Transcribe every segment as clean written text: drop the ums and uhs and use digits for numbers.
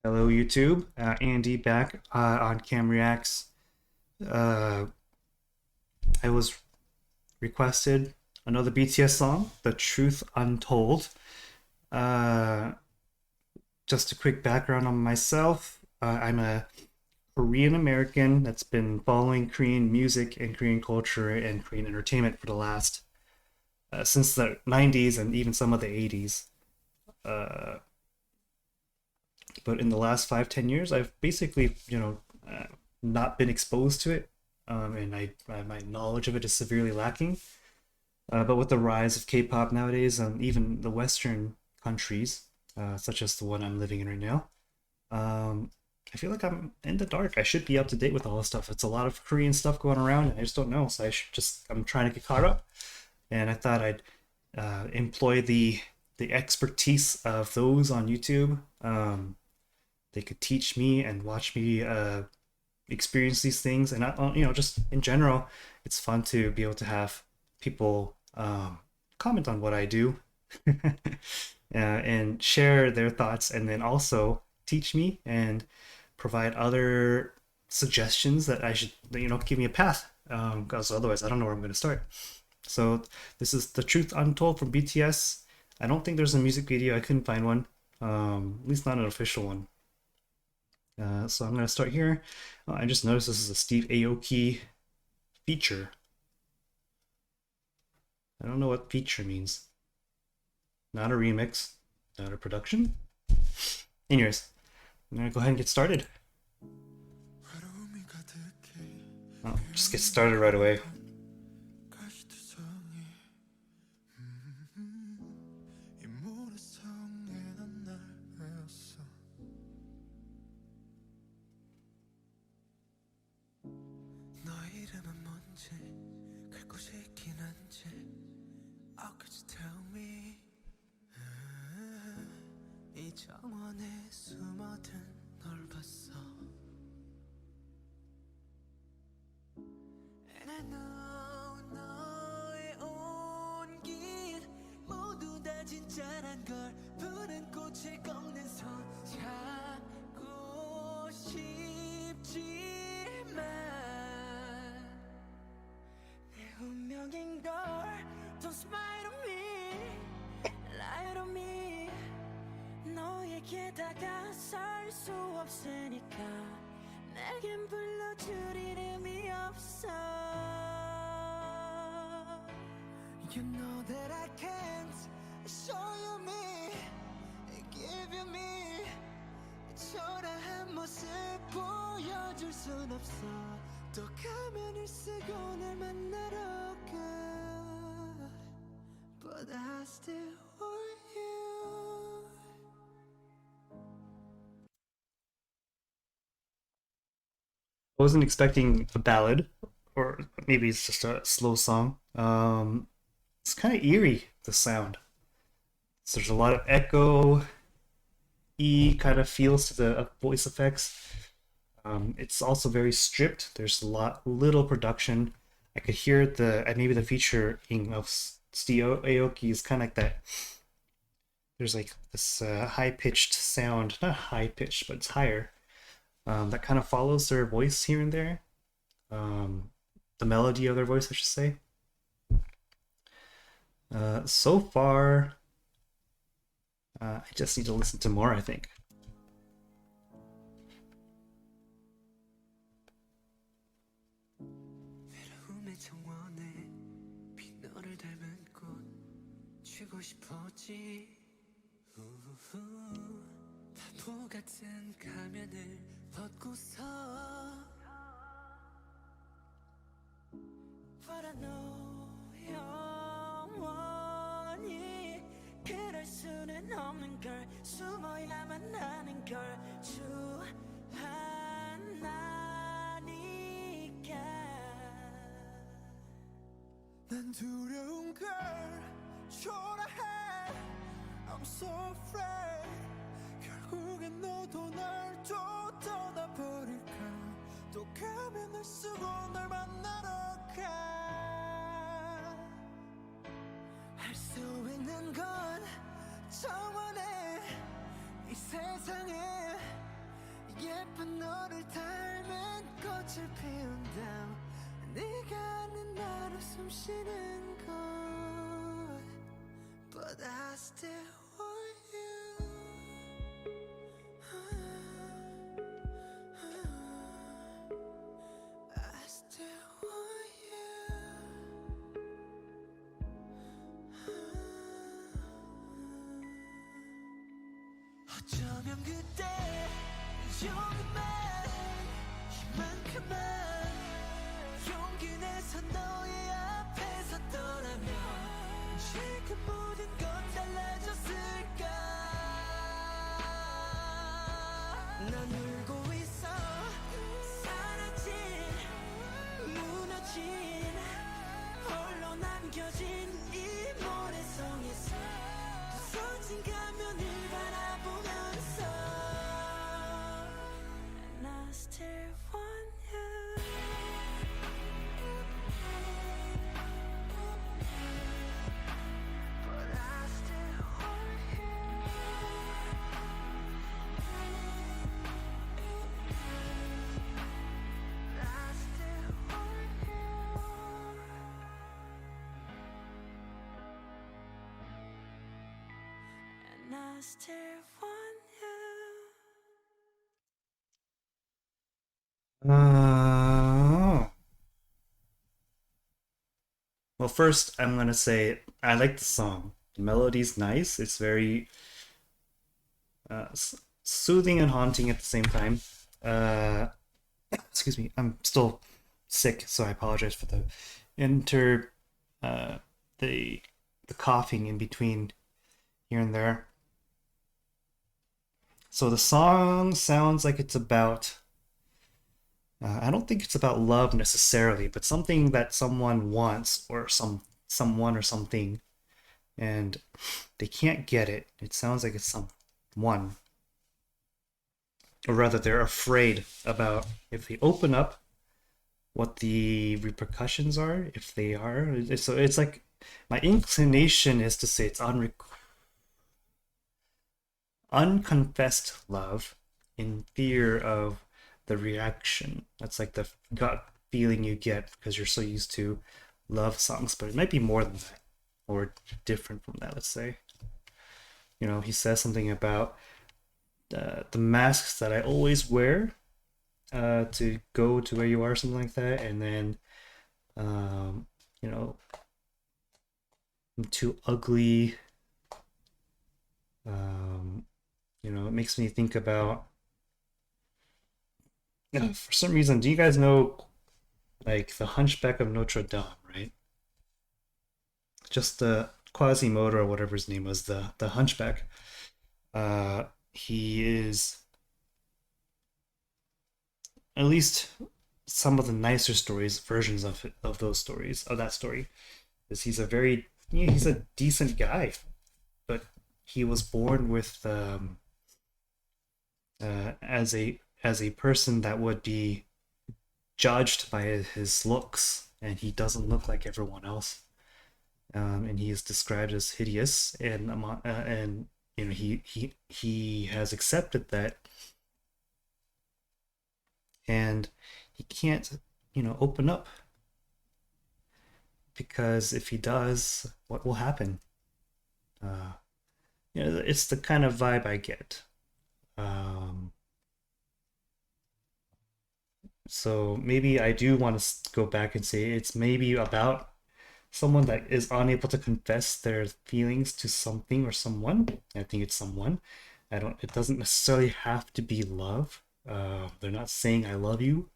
Hello, YouTube. Andy back on Cam Reacts. Uh, I was requested another BTS song, The Truth Untold. Uh, just a quick background on myself. I'm a Korean American that's been following Korean music and Korean culture and Korean entertainment for the last since the 90s and even some of the 80s. Uh, but in the last 5, 10 years, I've basically, not been exposed to it, and my knowledge of it is severely lacking. But with the rise of K-pop nowadays, and even the Western countries, such as the one I'm living in right now, um, I feel like I'm in the dark. I should be up to date with all this stuff. It's a lot of Korean stuff going around, and I just don't know. So I'm trying to get caught up, and I thought I'd employ the expertise of those on YouTube. They could teach me and watch me experience these things, and just in general, it's fun to be able to have people comment on what I do and share their thoughts, and then also teach me and provide other suggestions that I should, give me a path, because otherwise I don't know where I'm going to start. So this is The Truth Untold from BTS. I don't think there's a music video. I couldn't find one, at least not an official one. So I'm going to start here. I just noticed this is a Steve Aoki feature. I don't know what feature means. Not a remix, not a production. Anyways, I'm going to go ahead and get started. Just get started right away. 정원에 숨어든 널 봤어. And I know 너의 온길 모두 다 진짜란 걸 푸른 꽃을 꺾는 손 잡고 싶지만 내 운명인 걸 Don't smile on me, lie on me. 너에게 다가설 수 없으니까 내겐 불러줄 이름이 없어. You know that I can't show you me, give you me. 초라한 모습 보여줄 순 없어. 또 가면을 쓰고 날 만나러 가. But I still want you. I wasn't expecting a ballad, or maybe it's just a slow song. It's kind of eerie, the sound. So there's a lot of echo, kind of feels to the voice effects. It's also very stripped. There's little production. I could hear maybe the featuring of Steve Aoki is kind of like that. There's like this high-pitched sound, not high-pitched, but it's higher. That kind of follows their voice here and there. The melody of their voice, I should say. So far, I just need to listen to more, I think. 바보 같은 가면을 벗고서 But I know 영원히 그럴 수는 없는 걸 숨어야만 하는 걸 주하나니까 난 두려운 걸 초라해 I'm so afraid 결국엔 너도 날 또 떠나버릴까 또 가면을 쓰고 널 만나러 가 할 수 있는 건 정원에 이 세상에 예쁜 너를 닮은 꽃을 피운다 네가 아는 나로 숨쉬는 곳 But I still want you I still want you 어쩌면 그때 조금만 이만큼만 용기 내서 너의 앞에 섰더라면 지금 모든 건 달라졌을까 난 울고 있어 사라진 무너진 홀로 남겨진 이 모래성에서 부서진 가면을 바라보면서 And I still want you But I still want you I still want you And I still want you Well, first, I'm gonna say I like the song. The melody's nice. It's very soothing and haunting at the same time. Excuse me, I'm still sick, so I apologize for the inter uh, the coughing in between here and there. So the song sounds like it's about. I don't think it's about love necessarily, but something that someone wants or someone or something, and they can't get it. It sounds like it's someone, or rather, they're afraid about if they open up, what the repercussions are. If they are, so it's like my inclination is to say it's unconfessed love in fear of the reaction. That's like the gut feeling you get because you're so used to love songs, but it might be more than that or different from that, let's say. You know, he says something about the masks that I always wear to go to where you are, something like that, and then you know, I'm too ugly. You know, it makes me think about for some reason, do you guys know like the Hunchback of Notre Dame, right? Just the Quasimodo or whatever his name was, the Hunchback. He is at least some of the nicer stories, versions of those stories, of that story, is he's a very he's a decent guy, but he was born with as a person that would be judged by his looks, and he doesn't look like everyone else. And he is described as hideous, and you know he has accepted that, and he can't open up because if he does, what will happen? It's the kind of vibe I get. So maybe I do want to go back and say it's maybe about someone that is unable to confess their feelings to something or someone. I think it's someone. I don't. It doesn't necessarily have to be love. They're not saying I love you,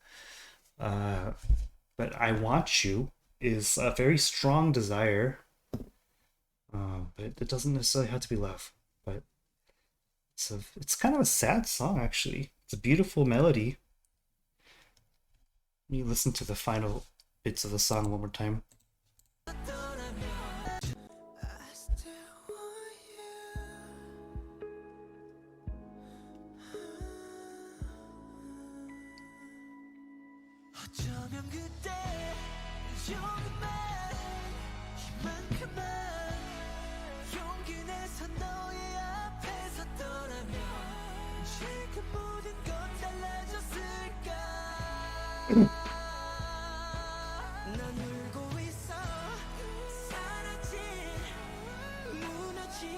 but I want you is a very strong desire. But it doesn't necessarily have to be love. But it's kind of a sad song actually. It's a beautiful melody. Let me listen to the final bits of the song one more time. 지금 모든 건 달라 넌 울고 있어 사라진 무너진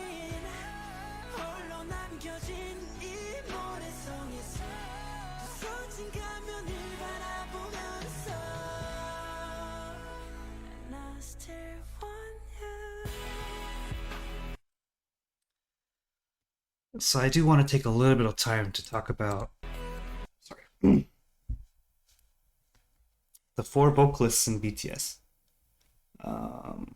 홀로 남겨진 이 모래성에서 부서진 가면을 바라보면서 And I still want you. So I do want to take a little bit of time to talk about, sorry, the four vocalists in BTS. Um,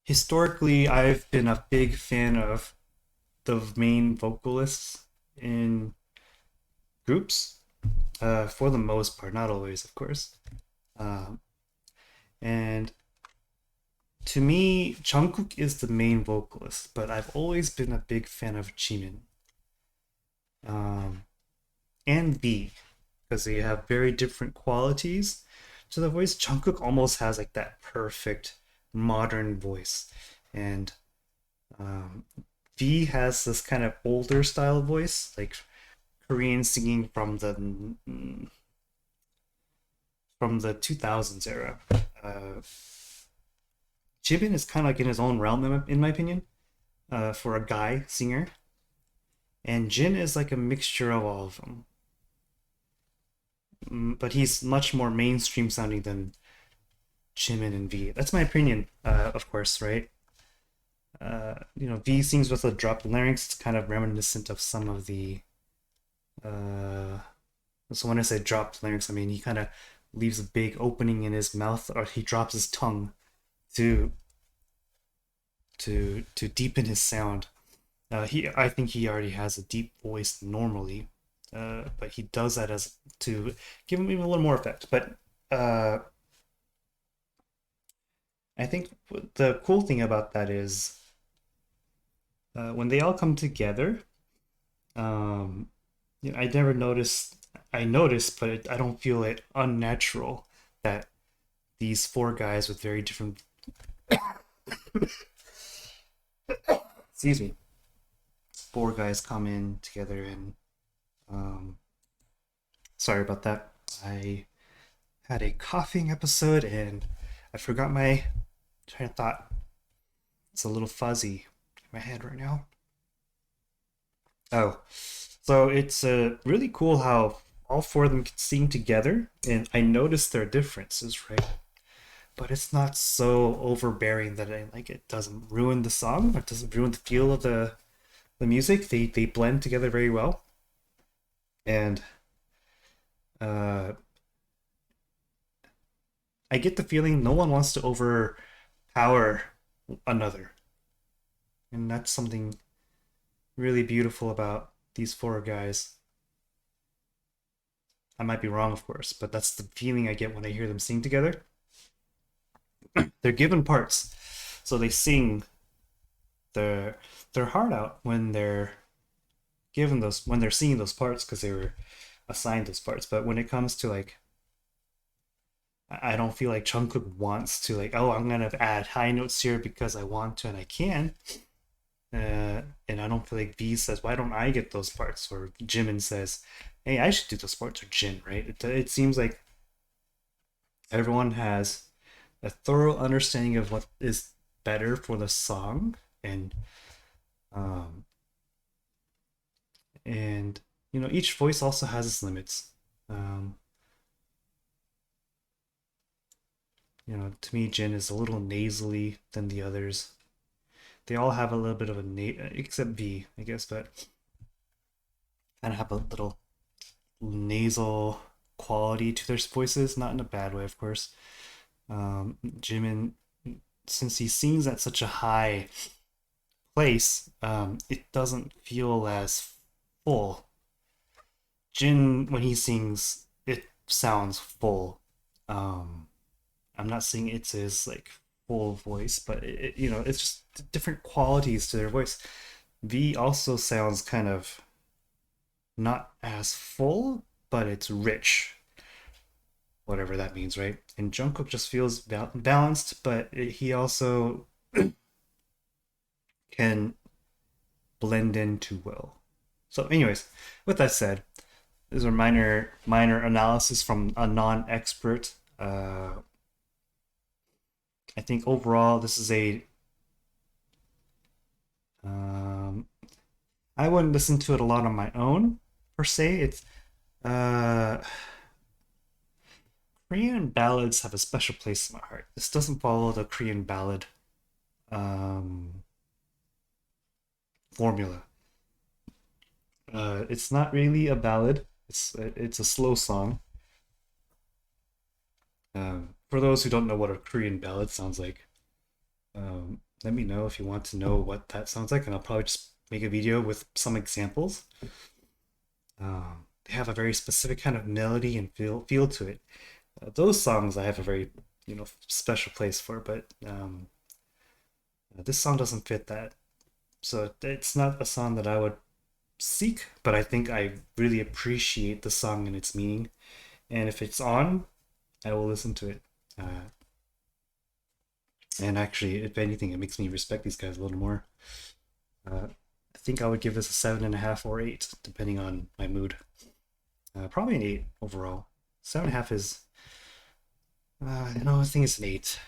Historically, I've been a big fan of the main vocalists in groups, for the most part, not always, of course. Um, and to me, Jungkook is the main vocalist, but I've always been a big fan of Jimin, um, and V, because they have very different qualities to the voice. Jungkook almost has like that perfect modern voice, and um, V has this kind of older style voice, like Korean singing from the 2000s era. Uh, Jimin is kind of like in his own realm, in my opinion, for a guy singer, and Jin is like a mixture of all of them. But he's much more mainstream sounding than Jimin and V. That's my opinion, of course, right? V sings with a dropped larynx. It's kind of reminiscent of some of the. So when I say dropped larynx, I mean he kind of leaves a big opening in his mouth, or he drops his tongue to to deepen his sound. I think he already has a deep voice normally, but he does that as to give him even a little more effect. But uh, I think the cool thing about that is when they all come together. Um, I never noticed. I noticed, but I don't feel it unnatural that these four guys with very different. Excuse me. Four guys come in together, and um, sorry about that. I had a coughing episode and I forgot my train of thought. It's a little fuzzy in my head right now. Oh, so it's really cool how all four of them can sing together, and I noticed their differences, right? But it's not so overbearing that it doesn't ruin the song, or it doesn't ruin the feel of the music. They blend together very well, and uh, I get the feeling no one wants to overpower another, and that's something really beautiful about these four guys. I might be wrong, of course, but that's the feeling I get when I hear them sing together. They're given parts, so they sing their their heart out when they're given those when they're singing those parts because they were assigned those parts. But when it comes to like, I don't feel like Jungkook wants to like, oh, I'm gonna add high notes here because I want to and I can. And I don't feel like V says, why don't I get those parts? Or Jimin says, hey, I should do those parts. Or Jin, right? It seems like everyone has a thorough understanding of what is better for the song, um, and each voice also has its limits. Um, to me, Jin is a little nasally than the others. They all have a little bit of except V, I guess, but kind of have a little nasal quality to their voices, not in a bad way, of course. Jimin, since he sings at such a high place, it doesn't feel as full. Jin, when he sings, it sounds full. Um, I'm not saying it's his like full voice, but it's just different qualities to their voice. V also sounds kind of not as full, but it's rich, whatever that means, right? And Jungkook just feels balanced, but he also can blend in too well. So, anyways, with that said, these are minor analysis from a non-expert. I think overall this is a I wouldn't listen to it a lot on my own per se. It's uh Korean ballads have a special place in my heart. This doesn't follow the Korean ballad um formula. It's not really a ballad. It's a slow song. For those who don't know what a Korean ballad sounds like, let me know if you want to know what that sounds like, and I'll probably just make a video with some examples. They have a very specific kind of melody and feel to it. Those songs I have a very special place for, but this song doesn't fit that. So it's not a song that I would seek, but I think I really appreciate the song and its meaning. And if it's on, I will listen to it. And actually, if anything, it makes me respect these guys a little more. I think I would give this a 7.5 or 8, depending on my mood. Probably an 8 overall. 7.5 is, I think it's an 8.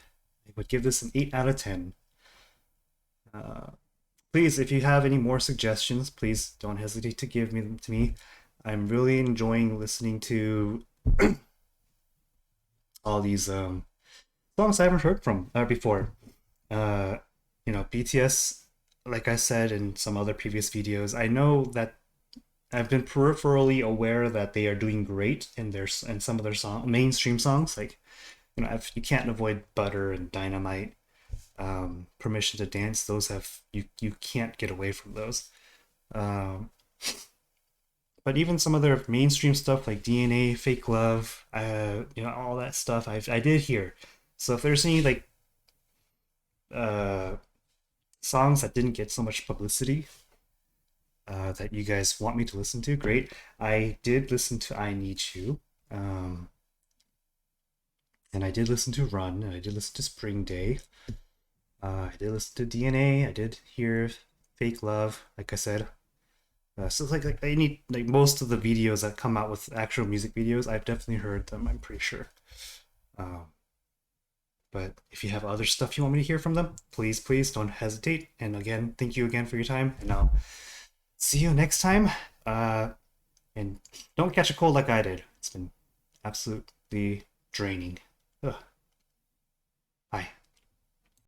I would give this an 8 out of 10. Please, if you have any more suggestions, please don't hesitate to give them to me. I'm really enjoying listening to all these songs I haven't heard from before. BTS, like I said in some other previous videos, I know that I've been peripherally aware that they are doing great in some of their mainstream songs. Like, you can't avoid Butter and Dynamite, Permission to Dance. Those have you can't get away from those. But even some of their mainstream stuff like DNA, Fake Love, all that stuff I did hear. So if there's any like songs that didn't get so much publicity that you guys want me to listen to, great. I did listen to I Need You, and I did listen to Run, and I did listen to Spring Day. I did listen to DNA. I did hear Fake Love, like I said. So like I need like most of the videos that come out with actual music videos, I've definitely heard them. I'm pretty sure. But if you have other stuff you want me to hear from them, please don't hesitate. And again, thank you again for your time, and I'll see you next time. And don't catch a cold like I did. It's been absolutely draining.